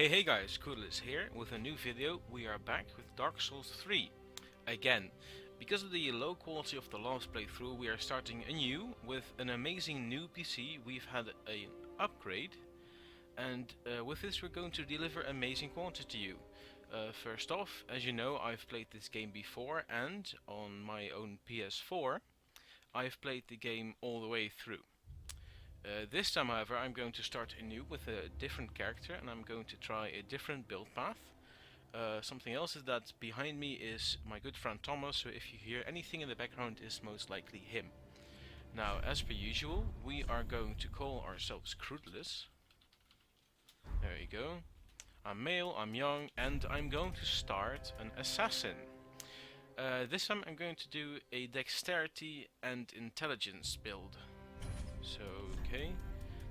Hey guys, Crudelis here with a new video. We are back with Dark Souls 3 again. Because of the low quality of the last playthrough, we are starting anew with an amazing new PC. We've had an upgrade, and with this we're going to deliver amazing quality to you. First off, as you know, I've played this game before, and on my own PS4 I've played the game all the way through. This time, however, I'm going to start anew with a different character, and I'm going to try a different build path. Something else is that behind me is my good friend Thomas, so if you hear anything in the background, it's most likely him. Now, as per usual, we are going to call ourselves Crudelis. There you go. I'm male, I'm young, and I'm going to start an assassin. This time I'm going to do a dexterity and intelligence build. So, okay,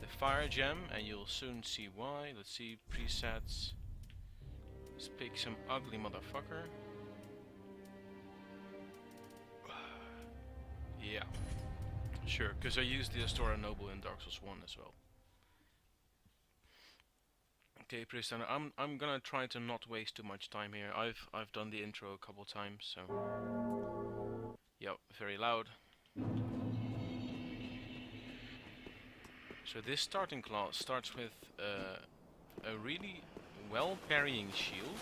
the fire gem, and you'll soon see why. Let's see, presets. Let's pick some ugly motherfucker. Yeah, sure, because I used the Astora Noble in Dark Souls 1 as well. Okay, pretty standard. I'm gonna try to not waste too much time here. I've done the intro a couple times, so yep, very loud. So this starting class starts with a really well parrying shield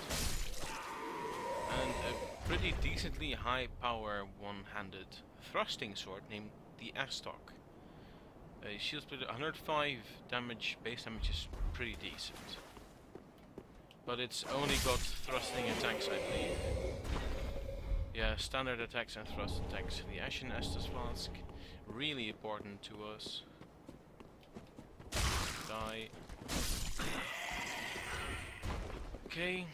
and a pretty decently high power one-handed thrusting sword named the Astok. Shield split 105 damage, base damage is pretty decent. But it's only got thrusting attacks, I believe. Yeah, standard attacks and thrust attacks. The Ashen Estus Flask, really important to us. Die. Okay,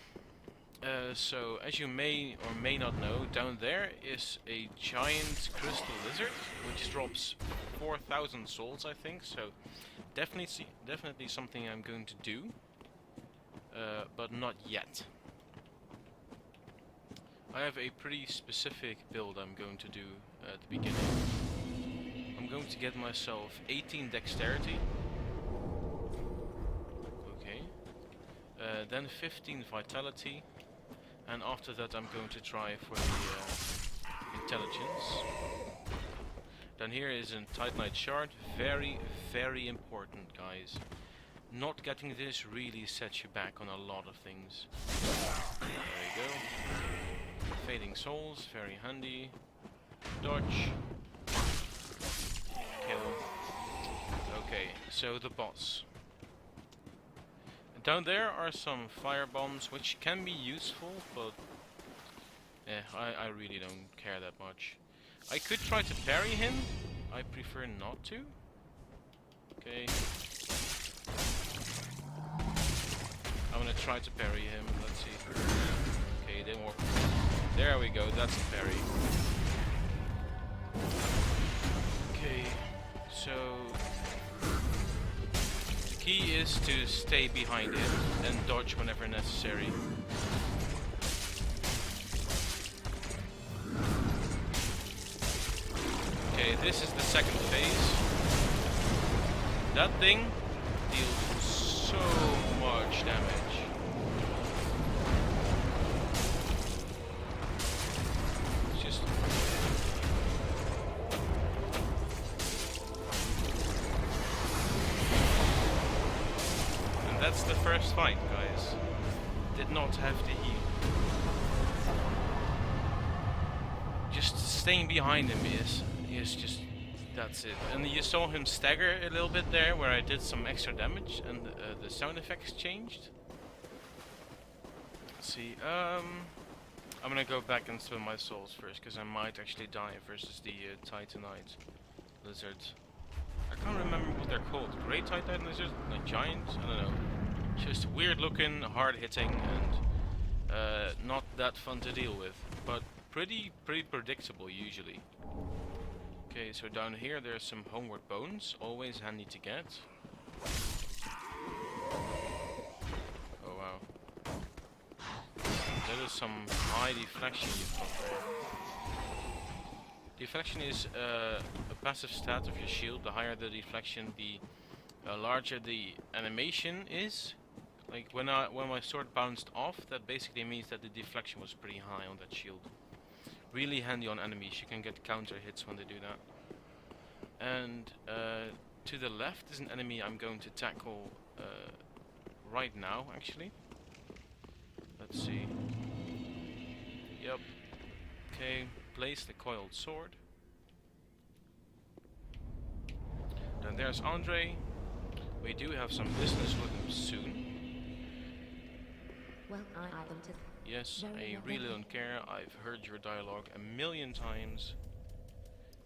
so as you may or may not know, down there is a giant crystal lizard which drops 4,000 souls, I think. So definitely something I'm going to do, but not yet. I have a pretty specific build I'm going to do at the beginning. I'm going to get myself 18 dexterity. Then 15 vitality, and after that I'm going to try for the intelligence. Then here is a Titanite shard, very important, guys. Not getting this really sets you back on a lot of things. There you go. Fading souls, very handy. Dodge. Kill. Okay, so the boss. Down there are some fire bombs which can be useful, but I really don't care that much. I could try to parry him. I prefer not to. Okay. I'm gonna try to parry him. Let's see. Okay, didn't work. There we go. That's a parry. Okay. So key is to stay behind him and dodge whenever necessary. Okay, this is the second phase. That thing deals so much damage. It's just... That's the first fight, guys. Did not have to heal. Just staying behind him is just... that's it. And you saw him stagger a little bit there, where I did some extra damage, and the sound effects changed. Let's see, I'm gonna go back and spend my souls first, because I might actually die versus the Titanite lizard. I can't remember what they're called. Great Titanite lizard? Like giant? I don't know. Just weird looking, hard hitting, and not that fun to deal with. But pretty predictable usually. Okay, so down here there's some homeward bones, always handy to get. Oh wow. That is some high deflection you've got there. Deflection is a passive stat of your shield. The higher the deflection, the larger the animation is. Like when my sword bounced off, that basically means that the deflection was pretty high on that shield. Really handy on enemies. You can get counter hits when they do that. And to the left is an enemy I'm going to tackle right now, actually. Let's see. Yep. Okay, place the coiled sword. Then there's Andre. We do have some business with him soon. Well, Yes, I really don't care. I've heard your dialogue a million times.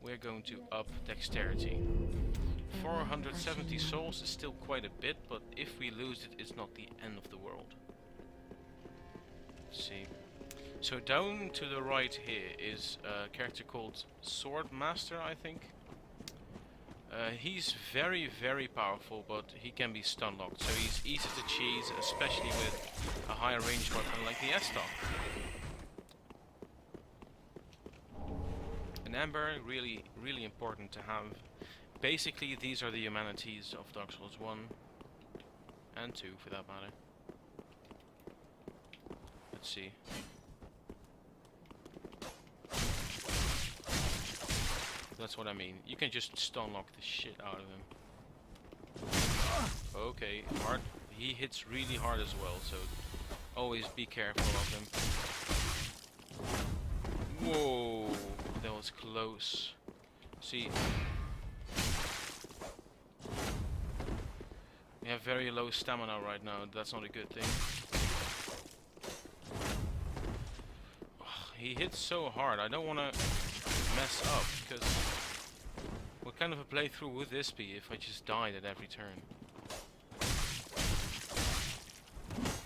We're going to up dexterity. 470 souls is still quite a bit, but if we lose it, it's not the end of the world. Let's see. So down to the right here is a character called Swordmaster, I think. He's very, very powerful, but he can be stun locked, so he's easy to cheese, especially with a higher range weapon like the S-Stock. An Ember, really, really important to have. Basically, these are the humanities of Dark Souls 1 and 2, for that matter. Let's see. That's what I mean. You can just stun lock the shit out of him. Okay, hard. He hits really hard as well, so always be careful of him. Whoa, that was close. See, we have very low stamina right now. That's not a good thing. He hits so hard. I don't want to mess up, because what kind of a playthrough would this be if I just died at every turn?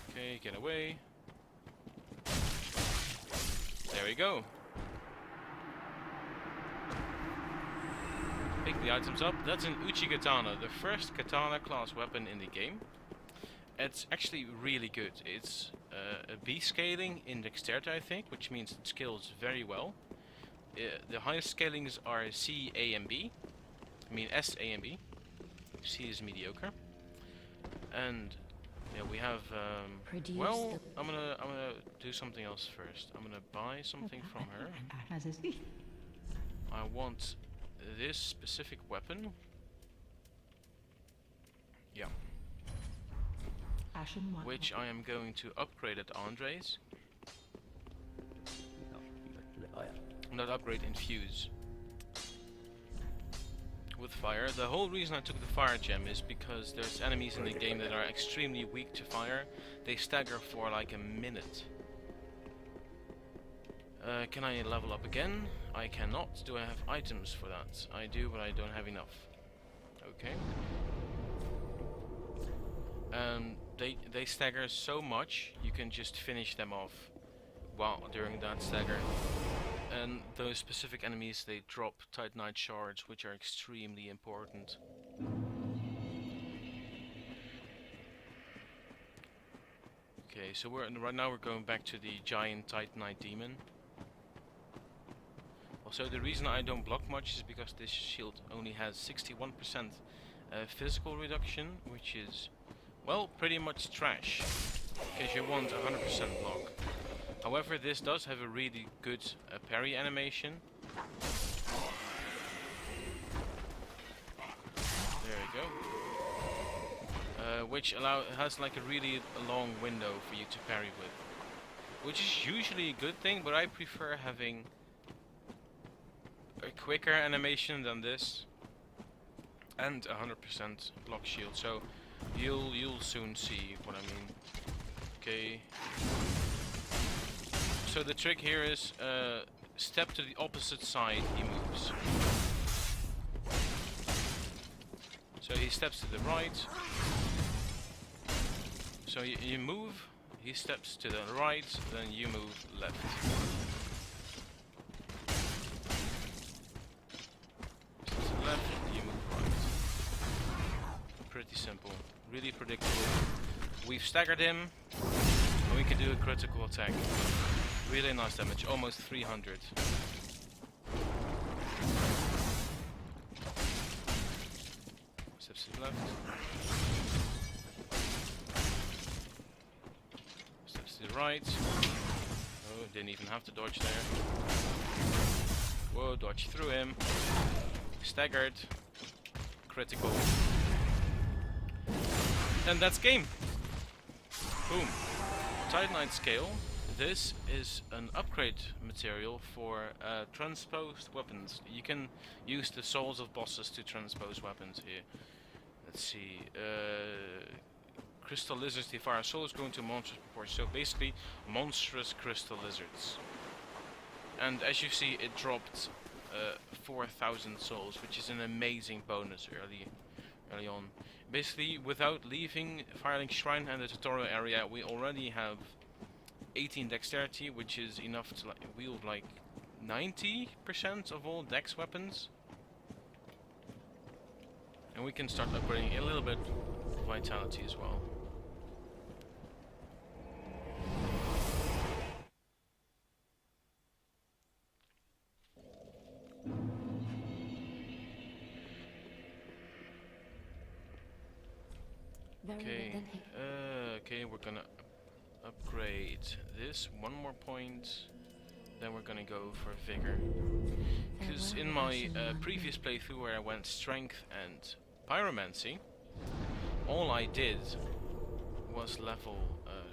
Okay, get away. There we go. Pick the items up. That's an Uchi Katana, the first katana class weapon in the game. It's actually really good. It's a B scaling in dexterity, I think, which means it scales very well. The highest scalings are C, A, and B. I mean S, A, and B. C is mediocre. And yeah, we have. Well, I'm gonna do something else first. I'm gonna buy something from her. I want this specific weapon. Yeah. Which I am going to upgrade at Andre's. Not upgrade, infuse. With fire. The whole reason I took the fire gem is because there's enemies in the game that are extremely weak to fire. They stagger for like a minute. Can I level up again? I cannot. Do I have items for that? I do, but I don't have enough. Okay. They stagger so much, you can just finish them off while during that stagger. And those specific enemies, they drop Titanite shards, which are extremely important. Okay, so right now we're going back to the giant Titanite demon. Also, the reason I don't block much is because this shield only has 61% physical reduction, which is, well, pretty much trash, because you want 100% block. However, this does have a really good parry animation. There we go. Which has like a really long window for you to parry with. Which is usually a good thing, but I prefer having a quicker animation than this. And 100% block shield, so you'll soon see what I mean. Okay. So the trick here is step to the opposite side, he moves. So he steps to the right. So you move, he steps to the right, then you move left. Steps to the left, you move right. Pretty simple, really predictable. We've staggered him, and we can do a critical attack. Really nice damage, almost 300. Steps to the left. right. Oh, didn't even have to dodge there. Whoa, dodge through him. Staggered. Critical. And that's game. Boom. Titanite scale. This is an upgrade material for transposed weapons. You can use the souls of bosses to transpose weapons here. Let's see. Crystal lizards devour souls growing to monstrous proportions. So basically, monstrous crystal lizards. And as you see, it dropped 4,000 souls, which is an amazing bonus early on. Basically, without leaving Firelink Shrine and the tutorial area, we already have 18 dexterity, which is enough to wield like 90% of all dex weapons. And we can start upgrading a little bit of vitality as well. Okay, we're gonna upgrade this one more point, then we're gonna go for vigor. Because in my previous playthrough where I went strength and pyromancy, all I did was level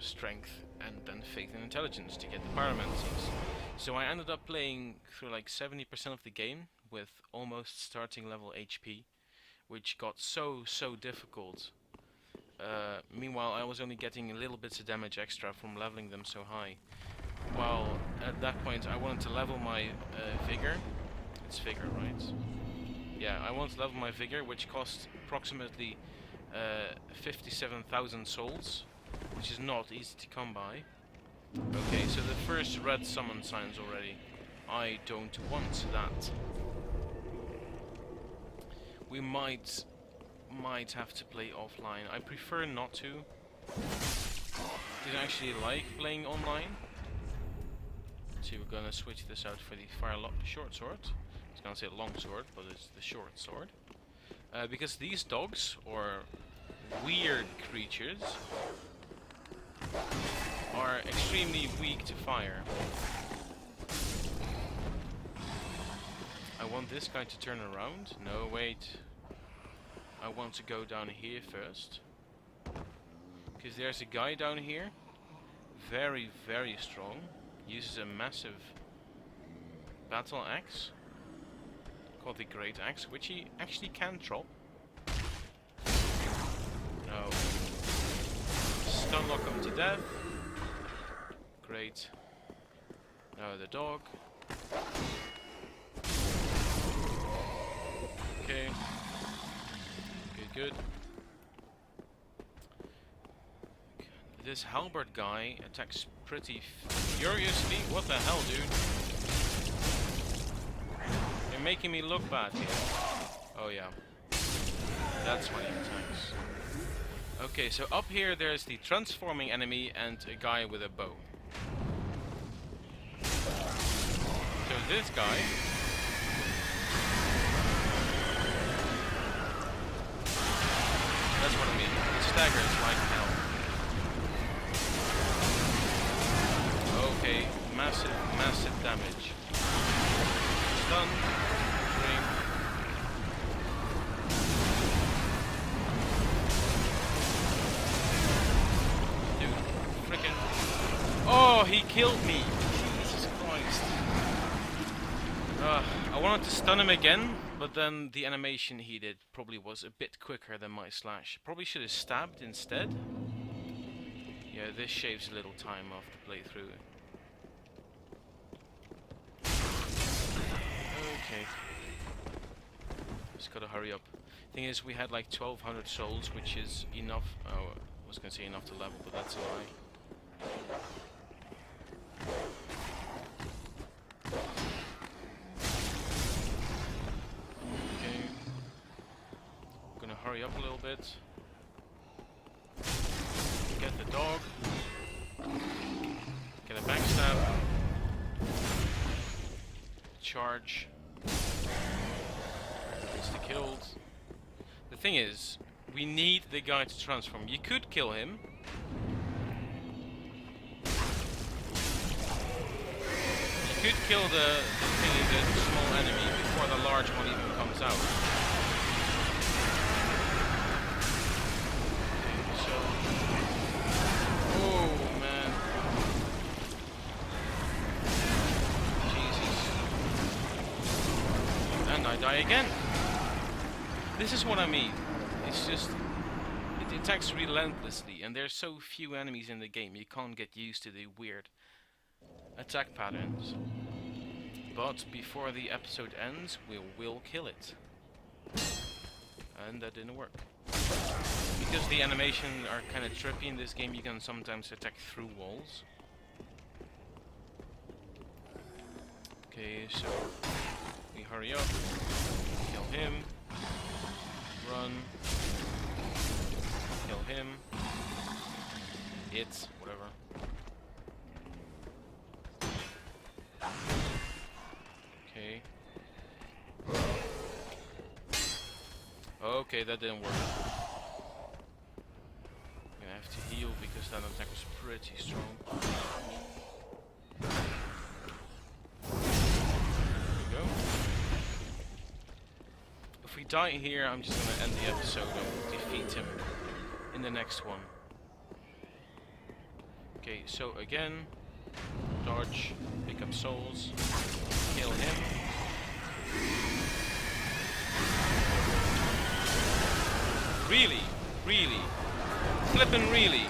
strength and then faith and intelligence to get the pyromancies. So I ended up playing through like 70% of the game with almost starting level HP, which got so difficult. Meanwhile, I was only getting little bits of damage extra from leveling them so high. While at that point I wanted to level my vigor. It's vigor, right? Yeah, I want to level my vigor, which costs approximately 57,000 souls, which is not easy to come by. Okay, so the first red summon signs already. I don't want that. We might have to play offline. I prefer not to. Didn't actually like playing online. Let's see, we're gonna switch this out for the short sword. I was gonna say long sword, but it's the short sword. Because these dogs, or weird creatures, are extremely weak to fire. I want this guy to turn around. No, wait. I want to go down here first. Because there's a guy down here. Very strong. Uses a massive battle axe. Called the Great Axe, which he actually can drop. No. Stun lock him to death. Great. Now the dog. Okay. Good. This halberd guy attacks pretty furiously. What the hell, dude? You're making me look bad here. Oh yeah. That's why he attacks. Okay, so up here there's the transforming enemy and a guy with a bow. So this guy... That's what I mean. It staggers like hell. Okay, massive damage. Stun. Ring. Dude, frickin'. Oh, he killed me. Jesus Christ. I wanted to stun him again, but then the animation he did probably was a bit quicker than my slash. Probably should have stabbed instead. Yeah, this shaves a little time off the playthrough. Okay. Just gotta hurry up. Thing is, we had like 1,200 souls, which is enough. Oh, I was gonna say enough to level, but that's a lie. Hurry up a little bit. Get the dog. Get a backstab. Charge. Insta-killed. The thing is, we need the guy to transform. You could kill him. could kill the small enemy before the large one even comes out. Okay, so... Oh, man. Jesus. And I die again. This is what I mean. It's just... It attacks relentlessly, and there's so few enemies in the game, you can't get used to the weird attack patterns. But before the episode ends, we will kill it. And that didn't work. Because the animations are kind of trippy in this game, you can sometimes attack through walls. Okay, so we hurry up, kill him, run, kill him, it, whatever. Okay. Okay, that didn't work. I'm gonna have to heal because that attack was pretty strong. There we go. If we die here, I'm just gonna end the episode and defeat him in the next one. Okay, so again, dodge, pick up souls, kill him. Really? Really? Flippin' really?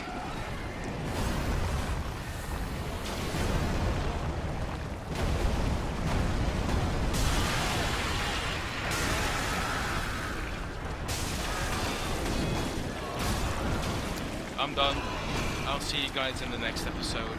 I'm done. I'll see you guys in the next episode.